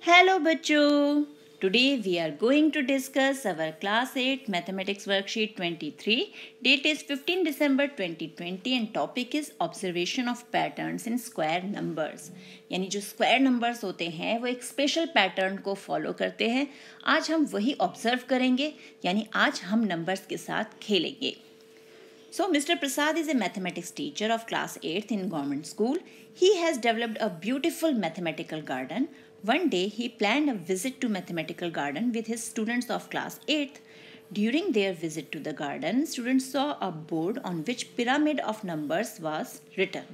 Hello बच्चों, today we are going to discuss our class 8 mathematics worksheet 23. Date is 15 December 2020 and topic is observation of patterns in square numbers. यानी जो square numbers होते हैं वो एक special pattern को follow करते हैं. आज हम वही observe करेंगे, यानी आज हम numbers के साथ खेलेंगे. So, Mr. Prasad is a mathematics teacher of class 8th in government school. He has developed a beautiful mathematical garden. One day, he planned a visit to mathematical garden with his students of class 8th. During their visit to the garden, students saw a board on which pyramid of numbers was written.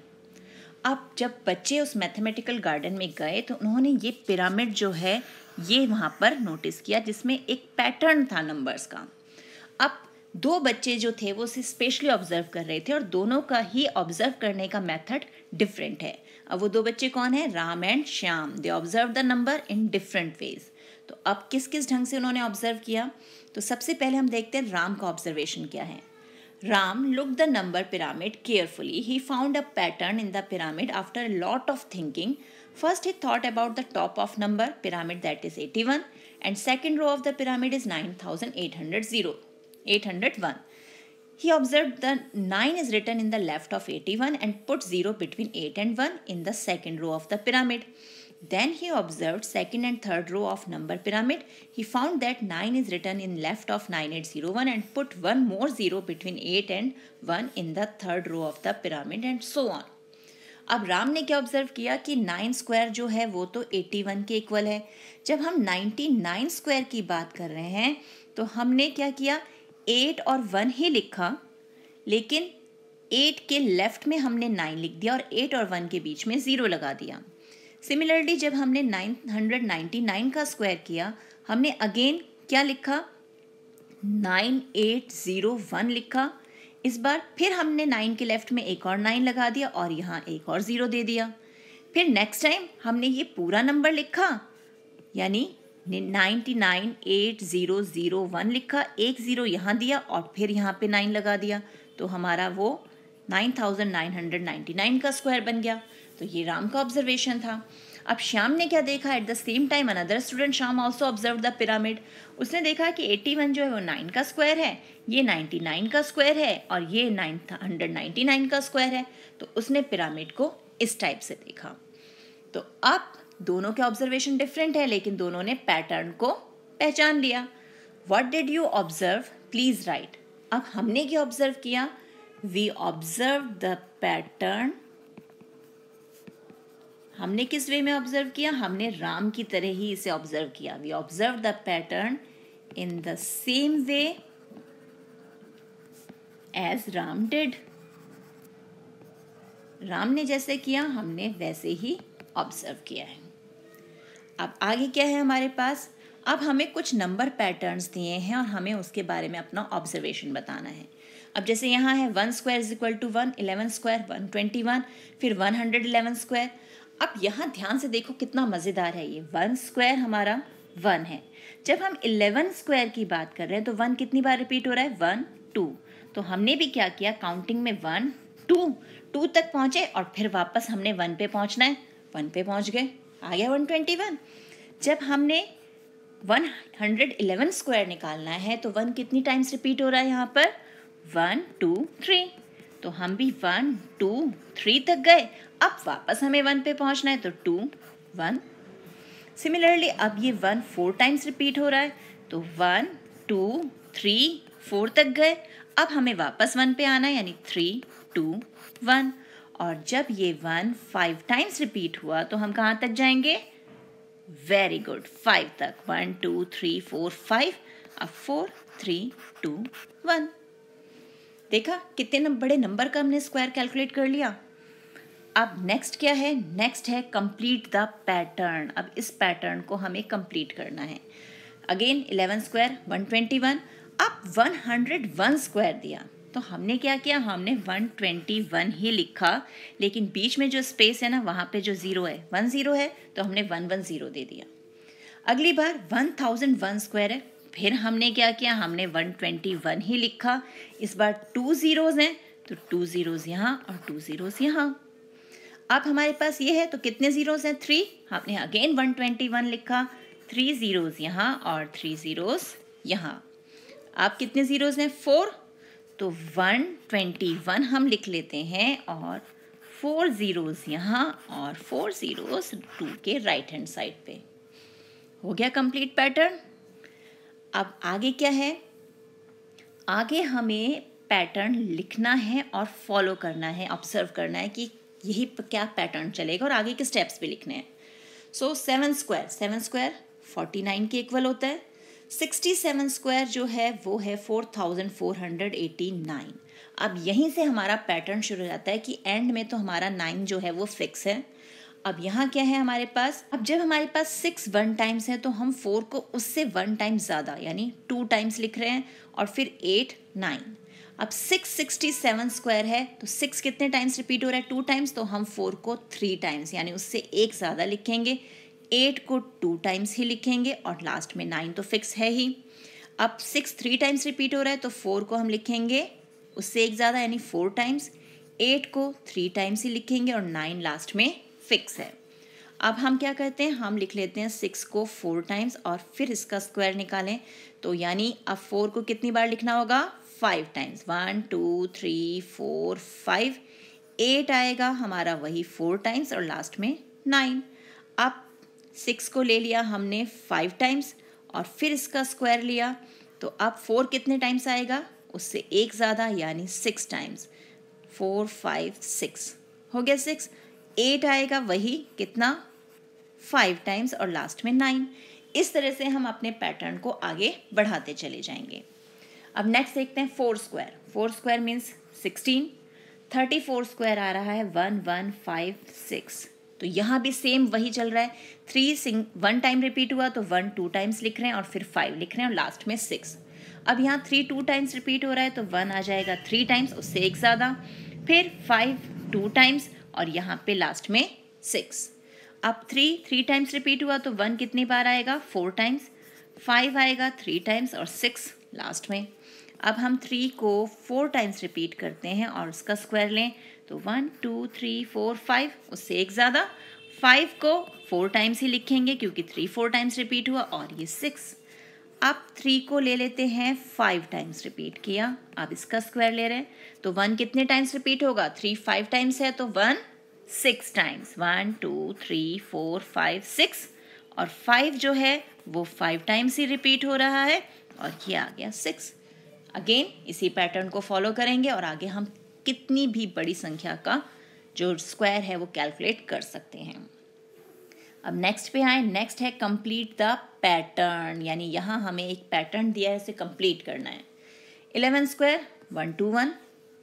अब जब बच्चे उस mathematical garden में गए तो उन्होंने ये pyramid जो है ये वहाँ पर नोटिस किया जिसमें एक पैटर्न था नंबर्स का. अब दो बच्चे जो थे वो उसे स्पेशली ऑब्जर्व कर रहे थे और दोनों का ही ऑब्जर्व करने का मेथड डिफरेंट है. अब वो दो बच्चे कौन है? Ram and Shyam. They observe the number in different ways. तो अब किस किस ढंग से उन्होंने ऑब्जर्व किया? तो सबसे पहले हम देखते हैं राम का ऑब्जर्वेशन क्या है. Ram looked the number pyramid carefully. He found a pattern in the pyramid after a lot of thinking. First he thought about the top of number pyramid, that is 81, and second row of the pyramid is 9801. He observed the 9 is written in the left of 81 and put 0 between 8 and 1 in the second row of the pyramid. Then he observed second and third row of number pyramid. He found that 9 is written in left of 9801 and put one more 0 between 8 and 1 in the third row of the pyramid and so on. अब राम ने क्या observe किया कि 9 square जो है वो तो 81 के इक्वल है. जब हम 99 स्क्वायर की बात कर रहे हैं तो हमने क्या किया, 8 और 1 ही लिखा, लेकिन 8 के लेफ्ट में हमने 9 लिख दिया और 8 और 1 के बीच में 0 लगा दिया. सिमिलरली जब हमने 999 का स्क्वायर किया हमने अगेन क्या लिखा, 9801 लिखा. इस बार फिर हमने 9 के लेफ्ट में एक और 9 लगा दिया और यहाँ एक और 0 दे दिया. फिर नेक्स्ट टाइम हमने ये पूरा नंबर लिखा, यानी 998001 लिखा, एक 0 यहाँ दिया और फिर यहाँ पे 9 लगा दिया. तो हमारा वो 9999 का स्क्वायर बन गया. तो ये राम का ऑब्जर्वेशन था. अब श्याम ने क्या देखा? At the same time another student Shyam also observe the pyramid. उसने देखा कि 81 जो है वो 9 का स्क्वायर है, ये 99 का स्क्वायर है और ये 999 का स्क्वायर है. तो उसने पिरामिड को इस टाइप से देखा. तो अब दोनों के ऑब्जर्वेशन डिफरेंट है लेकिन दोनों ने पैटर्न को पहचान लिया. What did you observe? Please write. अब हमने क्या ऑब्जर्व किया? We observe the pattern. हमने किस वे में ऑब्जर्व किया? हमने राम की तरह ही इसे ऑब्जर्व किया. We observe the pattern in the same way as Ram did. Ram ने जैसे किया हमने वैसे ही ऑब्जर्व किया है. अब आगे क्या है हमारे पास? अब हमें कुछ नंबर पैटर्न्स दिए हैं और हमें उसके बारे में अपना ऑब्जर्वेशन बताना है. अब जैसे यहाँ है 1 square is equal to 1, 11 square 121, फिर 111 स्क्वायर. अब यहाँ ध्यान से देखो कितना मज़ेदार है ये. 1 स्क्वायर हमारा 1 है. जब हम 11 स्क्वायर की बात कर रहे हैं तो 1 कितनी बार रिपीट हो रहा है? 1 2. तो हमने भी क्या किया, काउंटिंग में 1 2 तक पहुँचे और फिर वापस हमने 1 पे पहुँचना है. 1 पे पहुँच गए, आ गया 121. जब हमने 111 स्क्वायर निकालना है तो 1 कितनी टाइम्स रिपीट हो रहा है यहाँ पर? 1 2 3. तो हम भी 1 2 3 तक गए. अब वापस हमें 1 पे पहुँचना है तो 2 1. सिमिलरली अब ये 1 4 टाइम्स रिपीट हो रहा है तो 1 2 3 4 तक गए. अब हमें वापस 1 पे आना है यानी 3 2 1. और जब ये 1 5 टाइम्स रिपीट हुआ तो हम कहाँ तक जाएंगे? वेरी गुड, 5 तक. 1 2 3 4 5. अब 4 3 2 1. देखा कितने बड़े नंबर का हमने स्क्वायर कैलकुलेट कर लिया. अब नेक्स्ट क्या है? नेक्स्ट है कंप्लीट द पैटर्न. अब इस पैटर्न को हमें कंप्लीट करना है. Again 11 square 121. अब 101 स्क्वायर दिया तो हमने क्या किया? हमने 121 ही लिखा, लेकिन बीच में जो स्पेस है ना वहाँ पे जो 0 है 10 है तो हमने 110 दे दिया. अगली बार 1001 स्क्वायर है, फिर हमने क्या किया? हमने 121 ही लिखा. इस बार 2 zeros हैं तो 2 zeros यहाँ और 2 zeros यहाँ. अब हमारे पास ये है तो कितने ज़ीरोज़ हैं? 3। हमने अगेन 121 लिखा, 3 ज़ीरोज़ यहाँ और 3 ज़ीरोज़ यहाँ। अब कितने ज़ीरोज़ हैं? 4। तो 121 हम लिख लेते हैं और 4 ज़ीरोज़ यहाँ और 4 ज़ीरोज़ 2 के राइट हैंड साइड पे। हो गया कंप्लीट पैटर्न। अब आगे क्या है? आगे हमें पैटर्न लिखना है और फॉलो करना है, ऑब्जर्व करना है कि यही क्या पैटर्न चलेगा और आगे के स्टेप्स भी लिखने हैं। सो 7 स्क्वायर 49 के इक्वल होता है। 67 स्क्वायर जो है वो है 4489। अब यहीं से हमारा पैटर्न शुरू हो जाता है कि एंड में तो हमारा 9 जो है वो फिक्स है। अब यहाँ क्या है हमारे पास? अब जब हमारे पास 6 1 टाइम्स है तो हम 4 को उससे 1 टाइम्स ज़्यादा यानी 2 टाइम्स लिख रहे हैं और फिर 8 9। अब 667 स्क्वायर है तो 6 कितने टाइम्स रिपीट हो रहा है? 2 टाइम्स। तो हम 4 को 3 टाइम्स यानी उससे एक ज़्यादा लिखेंगे। 8 को 2 टाइम्स ही लिखेंगे और लास्ट में 9 तो फिक्स है ही। अब 6 3 टाइम्स रिपीट हो रहा है तो 4 को हम लिखेंगे उससे एक ज़्यादा यानी 4 टाइम्स। 8 को 3 टाइम्स ही लिखेंगे और 9 लास्ट में फिक्स है। अब हम क्या करते हैं? हम लिख लेते हैं 6 को 4 टाइम्स और फिर इसका स्क्वायर निकालें तो यानी अब 4 को कितनी बार लिखना होगा? 5 टाइम्स। 1 2 3 4 5। 8 आएगा हमारा वही 4 टाइम्स और लास्ट में 9। अब 6 को ले लिया हमने 5 टाइम्स और फिर इसका स्क्वायर लिया तो अब 4 कितने टाइम्स आएगा? उससे एक ज़्यादा यानी 6 टाइम्स। 4 5 6 हो गया 6। 8 आएगा वही कितना? 5 टाइम्स और लास्ट में 9। इस तरह से हम अपने पैटर्न को आगे बढ़ाते चले जाएंगे। अब नेक्स्ट देखते हैं 4 स्क्वायर। 4 square means 16। 34 स्क्वायर आ रहा है 1156। तो यहाँ भी सेम वही चल रहा है। 3 1 टाइम रिपीट हुआ तो 1 2 टाइम्स लिख रहे हैं और फिर 5 लिख रहे हैं और लास्ट में 6। अब यहाँ 3 2 टाइम्स रिपीट हो रहा है तो 1 आ जाएगा 3 टाइम्स उससे एक ज़्यादा, फिर 5 2 टाइम्स और यहाँ पे लास्ट में 6। अब 3 टाइम्स रिपीट हुआ तो 1 कितनी बार आएगा? 4 टाइम्स। 5 आएगा 3 टाइम्स और 6 लास्ट में। अब हम 3 को 4 टाइम्स रिपीट करते हैं और उसका स्क्वायर लें तो 1 2 3 4 5 उससे एक ज़्यादा। 5 को 4 टाइम्स ही लिखेंगे क्योंकि 3 4 टाइम्स रिपीट हुआ और ये 6। अब 3 को ले लेते हैं 5 टाइम्स रिपीट किया, अब इसका स्क्वायर ले रहे हैं तो 1 कितने टाइम्स रिपीट होगा? 3 5 टाइम्स है तो 1 6 टाइम्स। 1 2 3 4 5 6 और 5 जो है वो 5 टाइम्स ही रिपीट हो रहा है और ये आ गया 6। अगेन इसी पैटर्न को फॉलो करेंगे और आगे हम कितनी भी बड़ी संख्या का जो स्क्वायर है वो कैलकुलेट कर सकते हैं। अब नेक्स्ट पे आए। नेक्स्ट है कंप्लीट द पैटर्न, यानी यहाँ हमें एक पैटर्न दिया है, इसे कंप्लीट करना है। 11 स्क्वायर 121,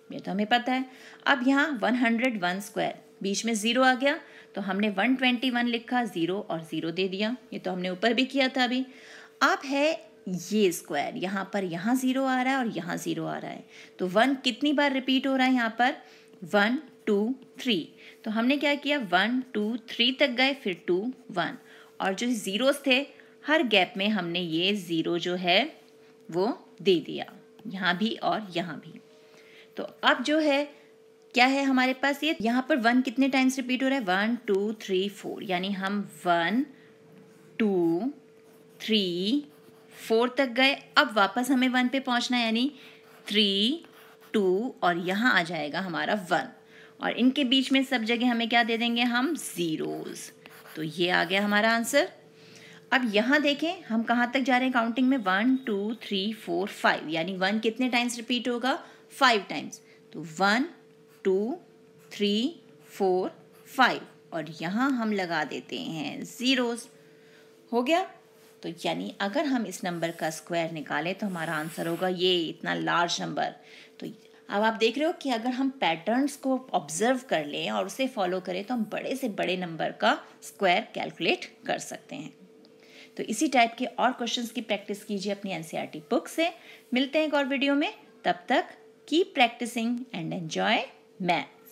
ये तो हमें पता है। अब यहाँ 101 स्क्वायर, बीच में 0 आ गया तो हमने 121 लिखा, 0 और 0 दे दिया, ये तो हमने ऊपर भी किया था अभी। अब है ये स्क्वायर, यहाँ पर यहाँ 0 आ रहा है और यहाँ 0 आ रहा है तो 1 कितनी बार रिपीट हो रहा है? यहाँ पर 1 2 3, तो हमने क्या किया 1 2 3 तक गए, फिर 2 1 और जो ज़ीरोस थे हर गैप में हमने ये 0 जो है वो दे दिया, यहाँ भी और यहाँ भी। तो अब जो है क्या है हमारे पास, ये यहाँ पर 1 कितने टाइम्स रिपीट हो रहा है? 1 2 3 4, यानी हम 1 2 3 4 तक गए। अब वापस हमें 1 पे पहुँचना है, यानी 3 2 और यहाँ आ जाएगा हमारा 1 और इनके बीच में सब जगह हमें क्या दे देंगे हम? ज़ीरोज़। तो ये आ गया हमारा आंसर। अब यहाँ देखें हम कहाँ तक जा रहे हैं काउंटिंग में, 1 2 3 4 5, यानी 1 कितने टाइम्स रिपीट होगा? 5 टाइम्स। तो 1 2 3 4 5 और यहाँ हम लगा देते हैं ज़ीरोज़। हो गया। तो यानी अगर हम इस नंबर का स्क्वायर निकालें तो हमारा आंसर होगा ये इतना लार्ज नंबर। तो अब आप देख रहे हो कि अगर हम पैटर्न्स को ऑब्जर्व कर लें और उसे फॉलो करें तो हम बड़े से बड़े नंबर का स्क्वायर कैलकुलेट कर सकते हैं। तो इसी टाइप के और क्वेश्चंस की प्रैक्टिस कीजिए अपनी एनसीईआरटी बुक से। मिलते हैं एक और वीडियो में, तब तक keep practising and enjoy math.